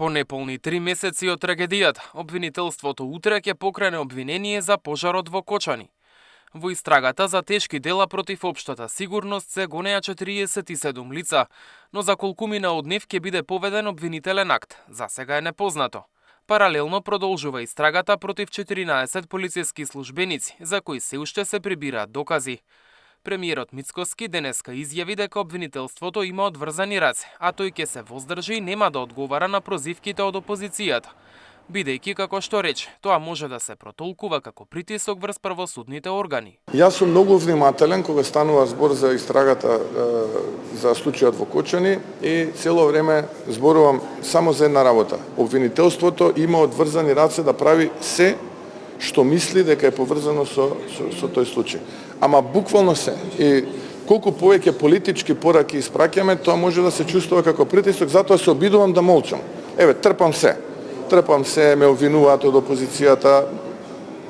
По неполни 3 месеци од трагедијата, обвинителството утре ќе покрене обвинение за пожарот во Кочани. Во истрагата за тешки дела против општата сигурност се гонеа 47 лица, но за колкумина од нив ќе биде поведен обвинителен акт. За сега е непознато. Паралелно продолжува истрагата против 14 полициски службеници, за кои се уште се прибираат докази. Премиерот Мицкоски денеска изјави дека обвинителството има одврзани раце, а тој ќе се воздржи и нема да одговара на прозивките од опозицијата, бидејќи, како што рече, тоа може да се протолкува како притисок врз правосудните органи. Јас сум многу внимателен кога станува збор за истрагата за случајот во Кочани и цело време зборувам само за една работа. Обвинителството има одврзани раце да прави се што мисли дека е поврзано со тој случај. Ама буквално се. И колку повеќе политички пораки испраќаме, тоа може да се чувствува како притисок, затоа се обидувам да молчам. Еве, трпам се, ме обвинуваат од опозицијата.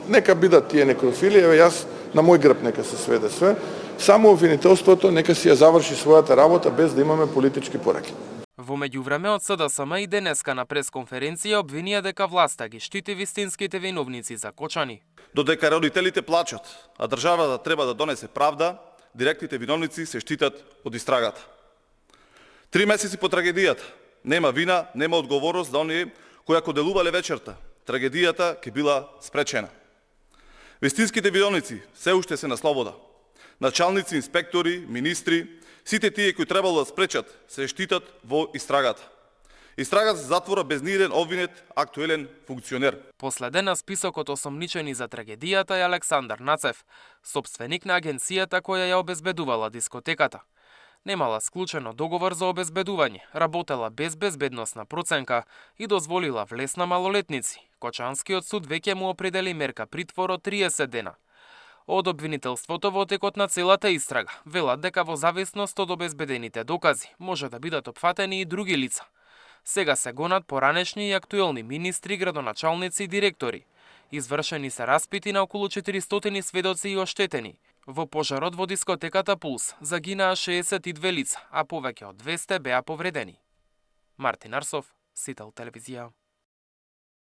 Нека бидат тие некрофили, еве јас на мој грб нека се сведе све. Само обвинителството нека си ја заврши својата работа без да имаме политички пораки. Во меѓувреме од СДСМ и денеска на пресконференција обвинија дека власта ги штити вистинските виновници за Кочани. Додека родителите плачат, а државата треба да донесе правда, директните виновници се штитат од истрагата. 3 месеци по трагедијата, нема вина, нема одговорност за оние кои ако делувале вечерта, трагедијата ќе била спречена. Вистинските виновници се уште се на слобода. Началници, инспектори, министри, сите тие кои требало да спречат, се штитат во истрагата. Истрагата се затвора без ниеден обвинет актуелен функционер. Последен на списокот осомничени за трагедијата е Александар Нацев, сопственик на агенцијата која ја обезбедувала дискотеката. Немала склучено договор за обезбедување, работела без безбедносна проценка и дозволила влез на малолетници. Кочанскиот суд веќе му определи мерка притвор од 30 дена. Од обвинителството во текот на целата истрага велат дека во зависност од обезбедените докази може да бидат опфатени и други лица. Сега се гонат поранешни и актуелни министри, градоначалници и директори. Извршени се распити на околу 400 сведоци и оштетени. Во пожарот во дискотеката Пулс загинаа 62 лица, а повеќе од 200 беа повредени. Мартин Арсов, Сител телевизија.